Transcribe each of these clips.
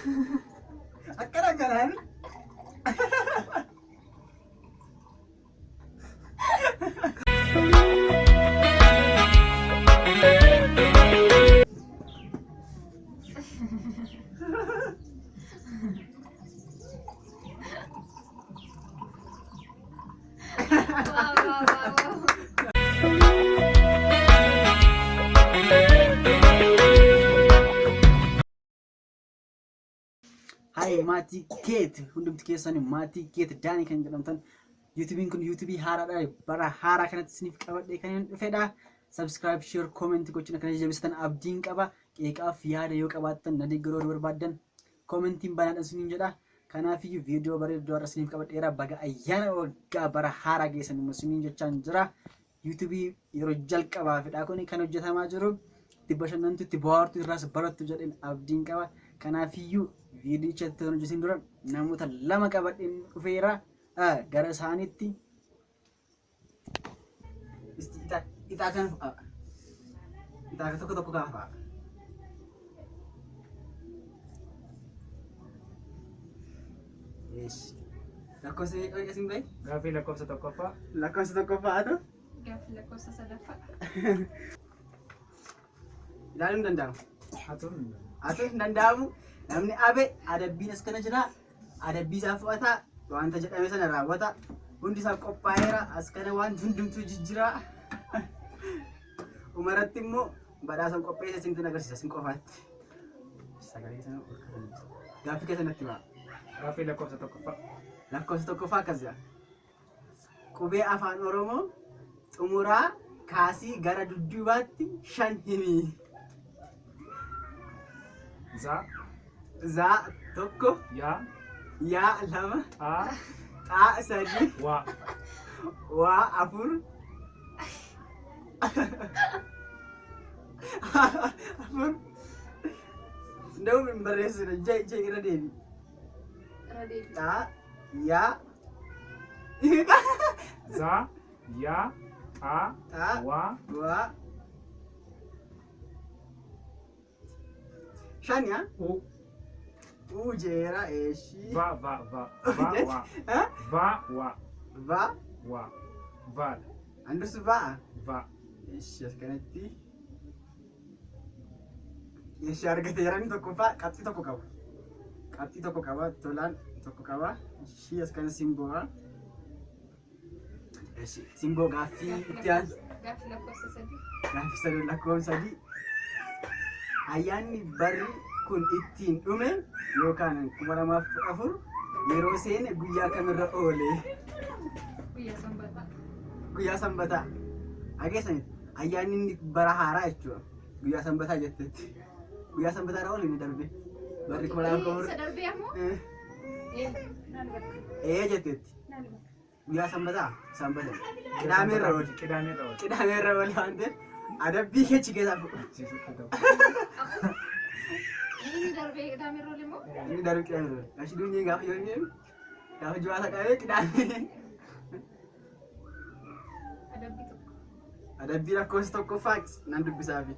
Akkana. Wow. Hai maatii keeti hundumti keessanii maatii keeti Daanii kan jedhamtan yuutuubiin kun yuutuubii haaraadha. Bara haaraa kanatti isiniif qabadhee kan hin dhufedha. Subscribe, share, comment gochuun akka jajjabeessitan abdiin qaba. Qeeqaaf yaada yoo qabaattan na deeggaruu barbaaddan commentiin banaadhaan isiniin jedha. Kanaafiyyuu viidiyoo bareedduu har'a isiniif qabadheera. Baga ayyaana waggaa bara haaraa geessan immoo isiniin jechaan jira. Yuutuubii yeroo jalqabaafidha kun kan hojjetamaa jiru. Itti bashannantu itti bohaartu irraas barattu jedheen abdiin qaba. Kanaafiyyuu viidiyocha itti hojjetin dura namoota lama qabadheen dhufeera. Gara isaaniitti ixaa kan ixaa tokko gaafa. Lakkoofsa isin bahe? Gaaffii lakkoofsa tokkoffaa. Lakkoofsa tokkoffaatu? Gaaffii lakkoofsa sadaffaa. Ilaaluun danda'amu? Hatuun hin danda'amu. Namni abe adabbiin as kana jira. Adabbii isaa fudhata. Wanta jedhame sana raawwata. Hundi isaa qophaa'eera. As kana wanti hundumtuu jijjiira. Umaratti immoo badhaasa qopheesse isin agarsiisa isin qofaatti. Sagalee sana ol kaa'anii. Gaaffii keessatti himaa. Gaaffii lakkoofsa tokkoffaa. Lakkoofsa tokkoffaa akkas jedha. Qubee afaan Oromoo xumuraa kaasii gara dudduubaatti 5 himi. Za tokko. Yaa lama. Xaa sadi. Waa afur. Afur. Ndaume mbarreessina jai irra deebi. Xaa yaa. Za yaa xaa waa. Shania? Ujera eshi. Va. Andus va. Eshi askanatti. Eshi argateeran tokko fa qabxii tokko qaba. Qabxii tokko qaba tolaan tokko qaba. Eshi askana simboa. Eshi simboo gaaffii itti aan. Gaaffii lakkoofsa sadii. Gaaffii sadii lakkoofsa sadii. Ayyaanni barri kun ittiin dhume yookaan 2004 yeroo seene guyyaa kamirra oole? Guyyaa Sanbataa. Guyyaa Sanbataa. Ageessanitti ayyaanni inni bara haaraa jechuudha. Guyyaa Sanbataa jettetti. Guyyaa Sanbataa irra oole ni darbe. Barri 2004. Isa darbee ammoo? Jettetti. Guyyaa Sanbataa. Qidaamee irra oole. Qidaamee irra oole waan ta'eef adabbii keechi keessaa fuudhu. Ini darbee qidaamee irra oole moo? Ini darbee qidaamee irra oole. Achi dunyee gaafa yoo deemu gaafa jimaata qabee qidaamee. Adabbii tokko. Adabbii lakkoofsa tokkoffaa nan dubbisaafi.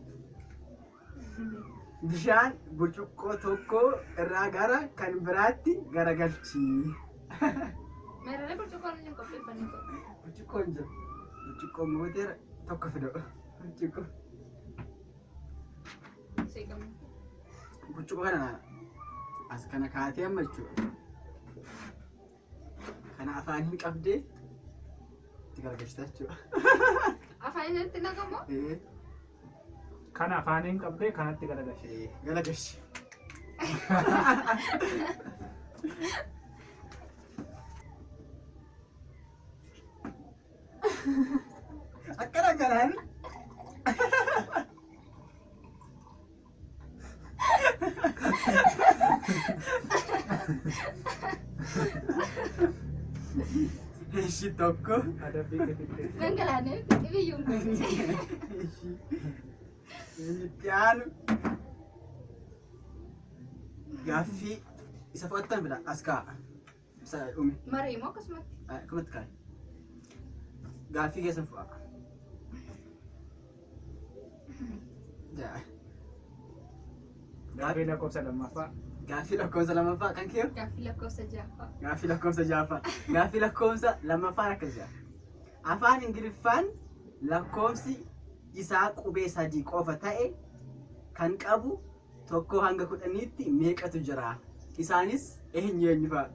Bishaan burcuqqoo tokko irraa gara kan biraatti garagalchi. Meeraalee burcuqqoon inni qopheeffannee qaba. Burcuqqoon jira. Burcuqqoon gooteera tokko fidoo. Burcuqqoo. Seeqamu. Burcuqqoo kana as kana kaatee amma jechuudha. Kana afaan hin qabdee itti garagalchita jechuudha. Afaan irratti naqamoo? Kana afaaniin qabdee kanatti garagalchi. Garagalchi. Akkana. Eshi tokko. Adabbii keetitti. Dhangalaanee ibiyyuun kun. Itti aanu. Gaaffii isa fudhattan fida as kaa'a. Isa dhume. Marii moo akkasumatti? Akkumatti kaa'a. Gaaffii keessan fudhaa. Gaaffii lakkoofsa lammaffaa. Gaaffii lakkoofsa lamaffaa kan kee Gaaffii lakkoofsa jaha. gaaffii lakkoofsa ja'affaa. Gaaffii lakkoofsa lammaffaan akkas jedha. Afaan Ingiliffaan lakkoofsi isaa qubee 3 qofa ta'e kan qabu tokko hanga 10tti meeqatu jira? Isaanis eenyu fa'a?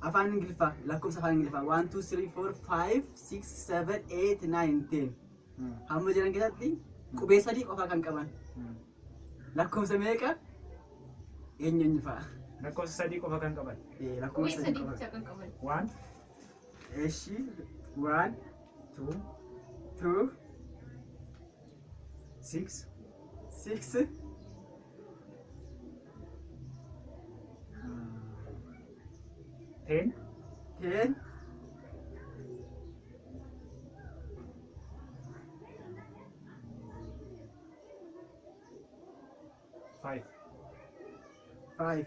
Afaan Ingiliffaa lakkoofsa afaan Ingiliffaa 1 2 3 4 5 6 7 8 9 10 hamma jiran keessatti qubee 3 qofa kan qaban lakkoofsa meeqa? Eenyu fa'a? Lakkoofsa 3 qofa kan qaban. Qubee Lakkoofsa 3 sadii qofa. bicha kan qaban. 1, Eshi 1 2, 2 6, 6 10, 10 5. 5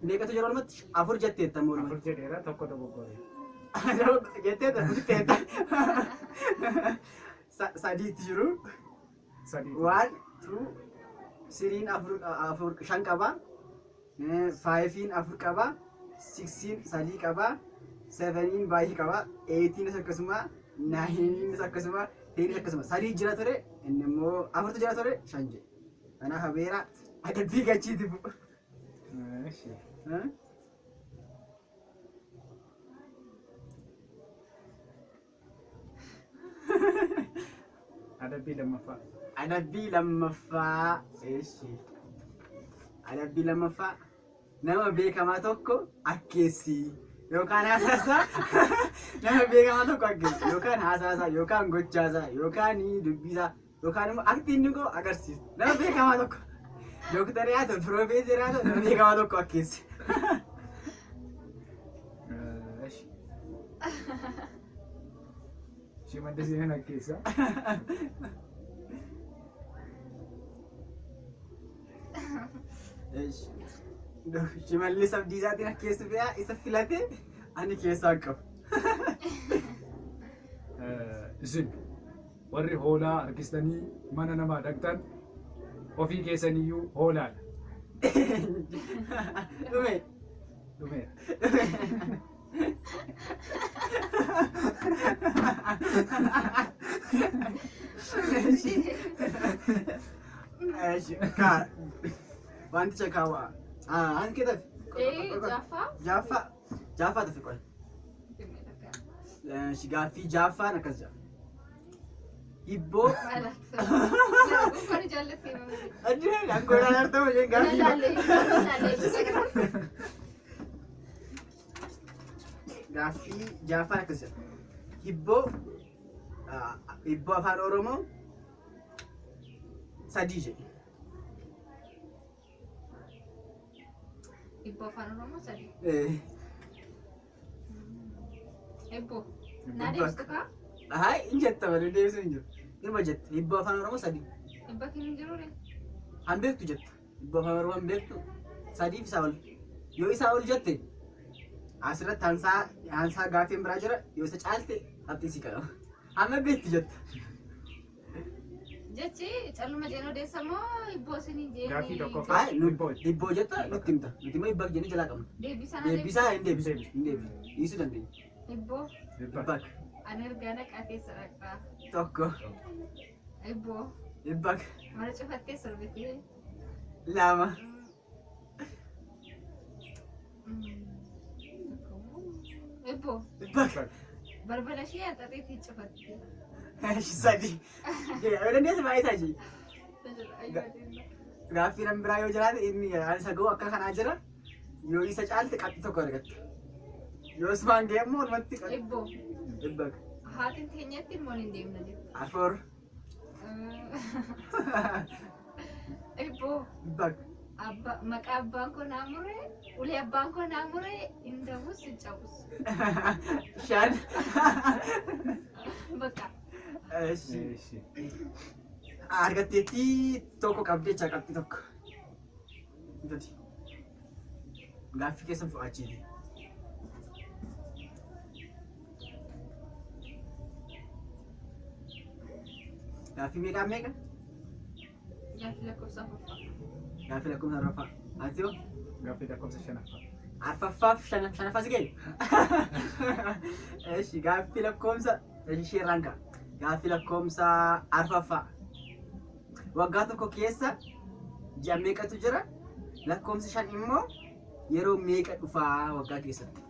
meeqatu jira walumatti? 4 jetteetta Afur walumatti. jedheera tokko dogoggore. Jetteetta bitteetta. Sadiitti jiru. 3. 1 2 3 4 5 qaba. 5 4 qaba. 6 3 qaba. 7 baay'ee qaba. 8 akkasuma 9 akkasuma 10 akkasuma 3 jira ture inni immoo 4 jira ture 5 jedhe. Kanaaf habeera adabbii gachiiti bu'u. Eshi. Adabbii lammaffaa. Adabbii lammaffaa. Eeshi. Adabbii lammaffaa. Nama beekamaa tokko akkeessi yookaan haasaasaa nama beekamaa tokko akkeessi yookaan haasaasaa yookaan gochaasaa yookaan dubbisaa yookaan immoo aktiin inni goo agarsiisa. Nama beekamaa tokko dooktarii haa ta'u pirooфeesarii haa ta'u nama beekamaa tokko akkeessi. Eshi. Shimallis kana keessa. Eeshi. Shimallis Abdiisaatiin akkeessu fe'aa isa filate ani keessaa qabu. Isin warri hoolaa harkistanii mana namaa dhaqxan ofii keessaniyyuu hoolaadha. Dhume. Dhumeera. Eeshi. Kaa wanticha kaawwaa. An kita Jaffa tafi qoy. Gaaffii Jaffaan akkas jedha. Hibboo addunyaa dhangoolaan argamu isheen gaaffii Jaffaan akkas jedha. Hibboo afaan Oromoo 3 jedhe. Ibboo afaan Oromoo 3. Ibboo. Ibboo. Naa deebistu kaa? Hai, hin jetta malee deebisuu hin jiru. Ilma jetta. Hibboo afaan Oromoo 3. Ibboo kan hin jirure. Han beektu jetta. Hibboo afaan Oromoo hin beektu. 3 fi isaa ol. Yoo isaa ol jette asirratti hansaa gaaffii biraa jira. Yoo isa caalte qabxii si qaba. Amma beektu jetta. Jechi calluma jeen odeessa moo ibboo isinii jeeni? Gaaffii tokko Hai, hibboo jetta nutti himta. Nuti immoo hibbaa jennee jalaa qabna. Deebisaa hin deebisu. Hin deebisu. Dhiisuu dandeenya. Ibboo. Hibbaa Ani ergaa naqaa keessa dhaqaa. tokko. Ibboo. Hibbaa Mana cufattee sorbitee. lama. Ibboo. Hibbaa Balbala ishee haxaxeetii cufattee. sadi. Yoo dandeessa baay'ee isaa jee. Gaaffii nan biraa yoo jiraate inni isa ga'u akka kanaa jira. Yoo isa caalte qabxii tokko argatta. Yoo ismaan ga'e immoo walumatti Ibboo. hibbaa Haatiin teenyatti immoo hin deemna jetta. afur. Ibboo. Hibbaa Maqaa abbaan koo naa muree, ulee abbaan koo naa muree, hin dhabus hin cabus. shan. Bakka. Eeshi. Eshi. Argatteetti tokko qabdee jechaa qabxii tokko. Gadi. Gaaffii keessa fo'achiiti. Gaaffii meeqaa meeqa? Gaaffii Gaaffii lakkoofsa afuraffaa. Gaaffii lakkoofsa arfaffaa. Ati hoo? Gaaffii lakkoofsa shanaffaa. Arfaffaaf shanaffaa si ga'e? Eeshi gaaffii lakkoofsa ishee ranka. Gaaffii lakkoofsa arfaffaa. Waggaa tokko keessa ji'a meeqatu jira? Lakkoofsi 5 immoo yeroo meeqa dhufaa waggaa keessatti?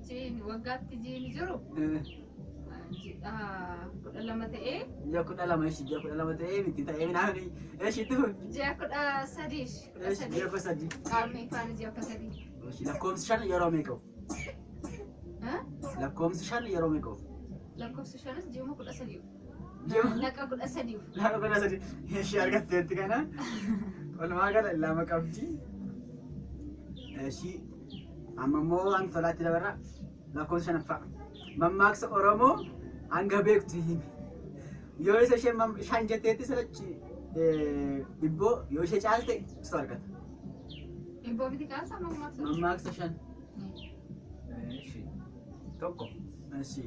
Jiin waggaatti jiin jiru. Ji'a 12 ta'ee. Ji'a 12 eeshi ji'a 12 ta'ee miti ta'ee minaan eeshi tu. Ji'a 13. Ji'a 13. Qaamni ifaan ji'a 13. Eeshi lakkoofsi 5 yeroo meeqa? Lakkoofsi 5 yeroo meeqa? Lakkoofsi 5 ji'a 13. Laqa 13. Laqa 13. Eeshi argatteetti kana. Walumaa gala lama qabdi. Eeshi amma immoo waan tolaatti dabarra lakkoofsa 5ffaa. Mammaaksa Oromoo hanga beektu himi. Yoo isa ishee 5 jetteetti silachi dhibboo yoo ishee caalte isa argata. Dhibboo biti kaasa mammaaksa. Mammaaksa 5. Eeshi. Tokko. Eeshi.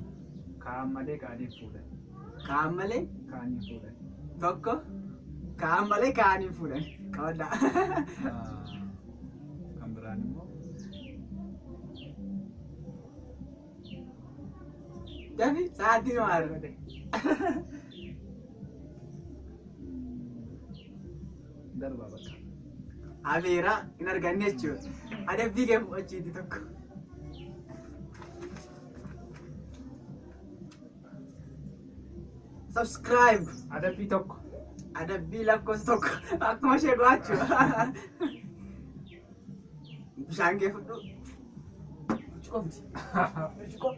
Kaan malee kaaniin fuudhan. Kaan malee Kaaniin fuudhan. tokko kaan malee kaaniin fuudhan. Qabadhaa. Kan biraan immoo. Dafi sa'aatiin maal? Darbaa bakka. Abeeraa hin arganne jechuudha. Adabbii kee fudhachiiti tokko. Subscribe. Adabbii tokko. Adabbii lakkoofsa tokko. Akkuma ishee go'achuu. Bishaan kee fudhu. Cuqomti. Cuqom.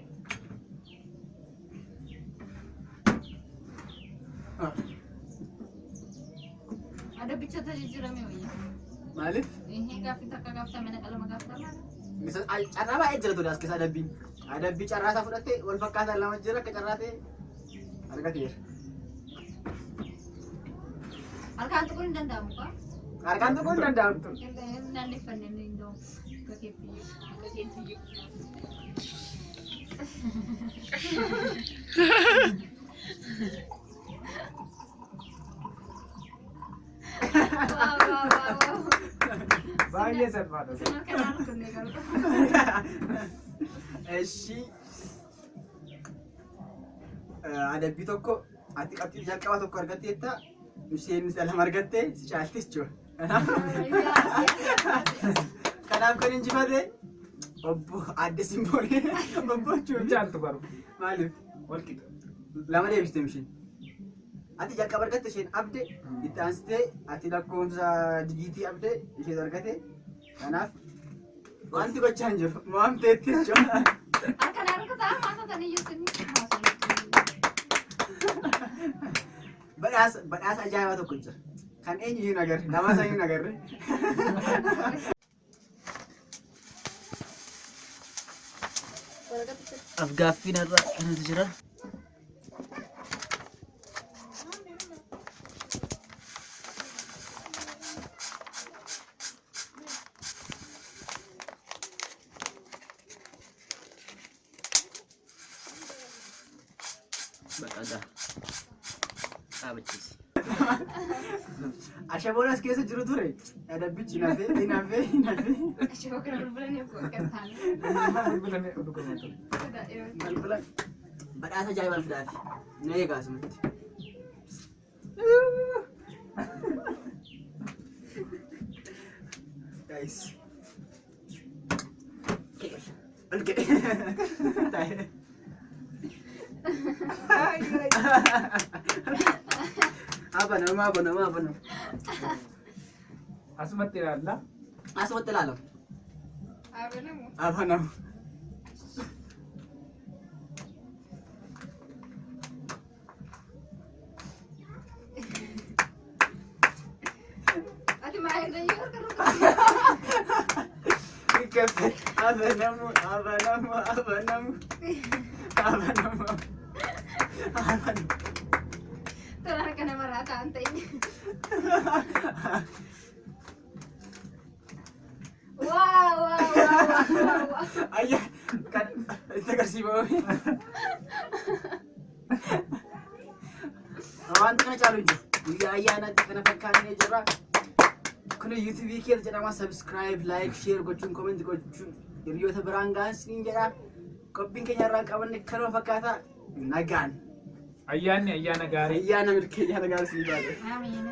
Adabbicha tajaajilamee wayyaa. Maaliif? Gaaffii takka gaafatame naqa lama gaafatama. Carraa baay'ee jira ture as keessa adabbiin. Adabbii carraa isaa fudhatte wal fakkaataan lama jira akka carraa ta'e argateera. Harkaan tuquun hin danda'amu kaa? Harkaan tuquun hin danda'amu. Naanneffannee ni hindoo. Gakeetti. Wow. Baay'ee salphaadha. Sima kanaan kunne garuu. Eshi adabbii tokko ati qabxii jalqaba tokko argatteetta isheen isa lama argatte si caalte jechuudha. Kanaaf kan injifate obbo adde simboonee obbo jechuudha. Caaltu garuu. Maaliif? Wal qixa. Lama deebistee isheen. Ati jalqaba argatte isheen abde itti aansitee ati lakkoofsa digiitii abde isheen argate. Kanaaf wanti gochaa hin jiru mo'amteetti jechuudha. Harkaan harkataa maata kan iyyuu sinni. Badhaasa ajaa'ibaa tokko jira. Kan eenyu hin agarre, nama isa hin agarre. Afgaaffiin irra kanatu jira. Baqadaa. Dhaabachiisi. Ashaboon as keessa jiru ture. Adabbichi nafee. Ashoo kana bulbulan eeguu akka taane. Bulbulamee dhugamaa ture. Balbala badhaasa ajaa'ibaan fidaati. Na eegaa asumatti. Guys. Okay. Apa nama? Asumatti ilaalla. Asumatti ilaala. Abanamu. Apa nama? Ati maayir na yun. Ikape. Abanamu. Tolong kena marah tantenya. Wow. Ayah, kan kita kasih bawa. Awan tu kena challenge. guyyaa ayyaanaatti kana fakkaatanii jira. Kun YouTube keessa jedhama subscribe, like, share gochuun comment gochuun hiriyoota biraan gahan isiniin jedha. Qophiin keenya irraa qabanne kanuma fakkaata. Nagaan. Ayyaanni ayyaana gaarii. Ayyaana milkee ayyaana gaarii isiniin jedha. Amiin.